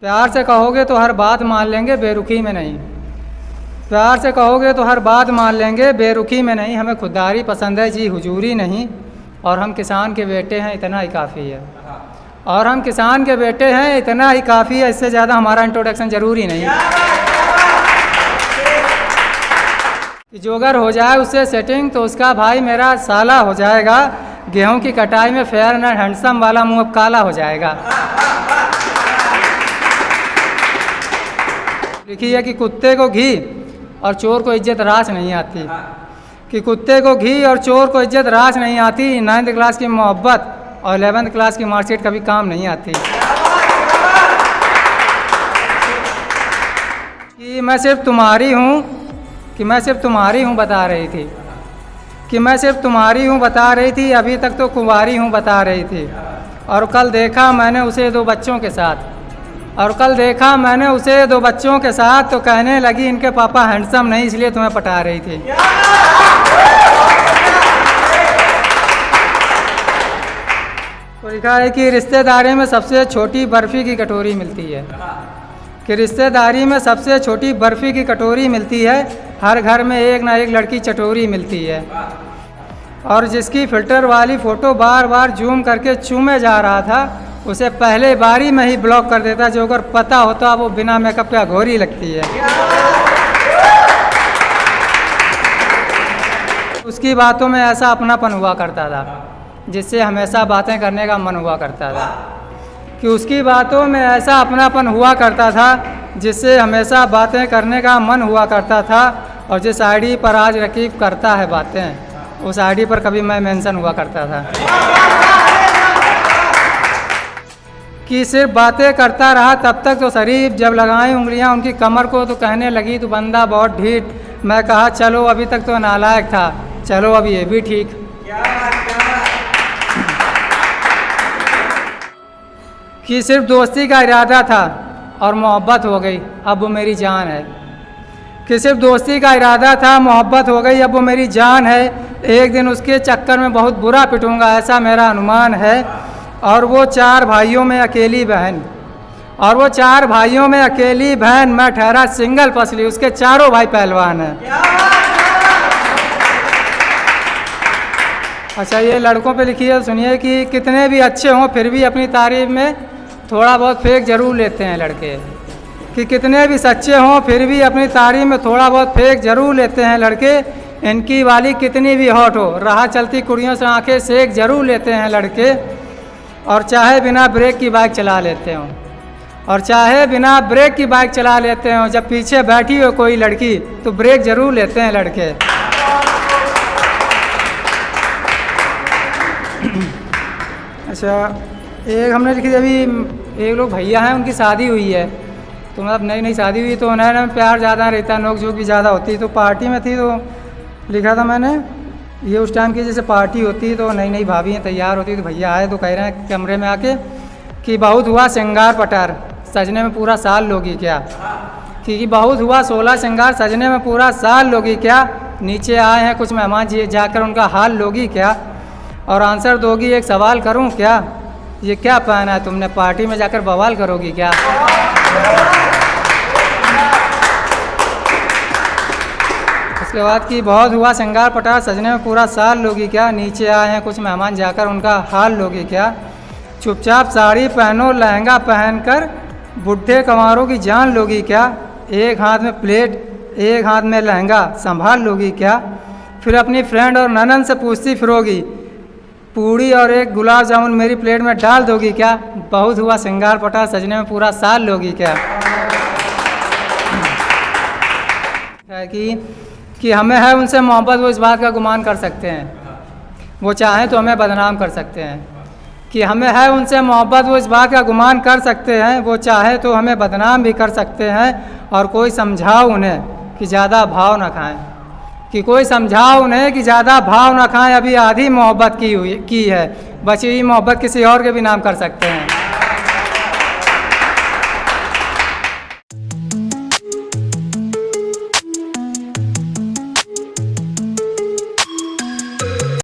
प्यार से कहोगे तो हर बात मान लेंगे, बेरुखी में नहीं। प्यार से कहोगे तो हर बात मान लेंगे, बेरुखी में नहीं। हमें खुददारी पसंद है जी, हुजूरी नहीं। और हम किसान के बेटे हैं, इतना ही काफ़ी है। और हम किसान के बेटे हैं, इतना ही काफ़ी है। इससे ज़्यादा हमारा इंट्रोडक्शन ज़रूरी नहीं। कि जो अगर हो जाए उससे सेटिंग तो उसका भाई मेरा साला हो जाएगा। गेहूं की कटाई में फेयर एंड हैंडसम वाला मुंह अब काला हो जाएगा। लिखी है कि कुत्ते को घी और चोर को इज्जत रास नहीं आती। कि कुत्ते को घी और चोर को इज्जत रास नहीं आती। 9th क्लास की मोहब्बत और 11th क्लास की मार्कशीट कभी काम नहीं आती। कि मैं सिर्फ तुम्हारी हूँ, कि मैं सिर्फ तुम्हारी हूँ बता रही थी। कि मैं सिर्फ तुम्हारी हूँ बता रही थी, अभी तक तो कुंवारी हूँ बता रही थी। और कल देखा मैंने उसे 2 बच्चों के साथ। और कल देखा मैंने उसे 2 बच्चों के साथ, तो कहने लगी इनके पापा हैंडसम नहीं इसलिए तुम्हें पटा रही थी। तो लिखा है कि रिश्तेदारी में सबसे छोटी बर्फ़ी की कटोरी मिलती है। कि रिश्तेदारी में सबसे छोटी बर्फ़ी की कटोरी मिलती है। हर घर में एक ना एक लड़की चटोरी मिलती है। और जिसकी फ़िल्टर वाली फ़ोटो बार बार जूम करके चूमे जा रहा था, उसे पहले बारी में ही ब्लॉक कर देता। जो अगर पता होता वो बिना मेकअप के अघोरी लगती है। उसकी बातों में ऐसा अपनापन हुआ करता था जिससे हमेशा बातें करने का मन हुआ करता था। कि उसकी बातों में ऐसा अपनापन हुआ करता था जिससे हमेशा बातें करने का मन हुआ करता था। और जिस आईडी पर आज रकीब करता है बातें, उस आईडी पर कभी मैं मेंशन हुआ करता था। कि सिर्फ बातें करता रहा तब तक तो शरीफ, जब लगाई उंगलियां उनकी कमर को तो कहने लगी तू बंदा बहुत ढीठ। मैं कहा चलो अभी तक तो नालायक था, चलो अब ये भी ठीक। कि सिर्फ दोस्ती का इरादा था और मोहब्बत हो गई, अब वो मेरी जान है। कि सिर्फ दोस्ती का इरादा था, मोहब्बत हो गई, अब वो मेरी जान है। एक दिन उसके चक्कर में बहुत बुरा पिटूंगा, ऐसा मेरा अनुमान है। और वो 4 भाइयों में अकेली बहन, और वो 4 भाइयों में अकेली बहन, मैं ठहरा सिंगल पसली, उसके चारों भाई पहलवान हैं। अच्छा, ये लड़कों पे लिखी है, सुनिए। कि कितने भी अच्छे हों फिर भी अपनी तारीफ में थोड़ा बहुत फेक जरूर लेते हैं लड़के। कि कितने भी सच्चे हों फिर भी अपनी तारीफ में थोड़ा बहुत फेक जरूर लेते हैं लड़के। इनकी वाली कितनी भी हॉट हो, राह चलती कुड़ियों से आंखें सेक जरूर लेते हैं लड़के। और चाहे बिना ब्रेक की बाइक चला लेते हों, और चाहे बिना ब्रेक की बाइक चला लेते हों, जब पीछे बैठी हो कोई लड़की तो ब्रेक जरूर लेते हैं लड़के। अच्छा, एक हमने लिखी अभी, एक लोग भैया हैं उनकी शादी हुई है, तो मतलब नई नई शादी हुई, तो उन्हें प्यार ज़्यादा रहता, नोक झोंक भी ज़्यादा होती। तो पार्टी में थी तो लिखा था मैंने, ये उस टाइम की जैसे पार्टी होती तो नई नई भाभी तैयार होती, तो भैया आए तो कह रहे हैं कमरे में आके कि बहुत हुआ श्रृंगार पटार, सजने में पूरा साल लोगी क्या। कि बहुत हुआ 16 श्रृंगार, सजने में पूरा साल लोगी क्या। नीचे आए हैं कुछ मेहमान जी, जाकर उनका हाल लोगी क्या। और आंसर दोगी एक सवाल करूं क्या, ये क्या पहना है तुमने, पार्टी में जाकर बवाल करोगी क्या। उसके बाद कि बहुत हुआ श्रृंगार पटार, सजने में पूरा साल लोगी क्या। नीचे आए हैं कुछ मेहमान, जाकर उनका हाल लोगी क्या। चुपचाप साड़ी पहनो, लहंगा पहनकर बुढ़े कंवारों की जान लोगी क्या। एक हाथ में प्लेट, एक हाथ में लहंगा, संभाल लोगी क्या। फिर अपनी फ्रेंड और ननन से पूछती फिरोगी, पूड़ी और एक गुलाब जामुन मेरी प्लेट में डाल दोगी क्या। बहुत हुआ श्रृंगार पटार, सजने में पूरा साल लोगी क्या। है कि हमें है उनसे मोहब्बत, वो इस बात का गुमान कर सकते हैं, वो चाहें तो हमें बदनाम कर सकते हैं। कि हमें है उनसे मोहब्बत, वो इस बात का गुमान कर सकते हैं, वो चाहे तो हमें बदनाम भी कर सकते हैं। और कोई समझाओ उन्हें कि ज़्यादा भाव ना खाएं। कि कोई समझाओ उन्हें कि ज़्यादा भाव ना खाएं, अभी आधी मोहब्बत की है, बची हुई मोहब्बत किसी और के भी नाम कर सकते हैं।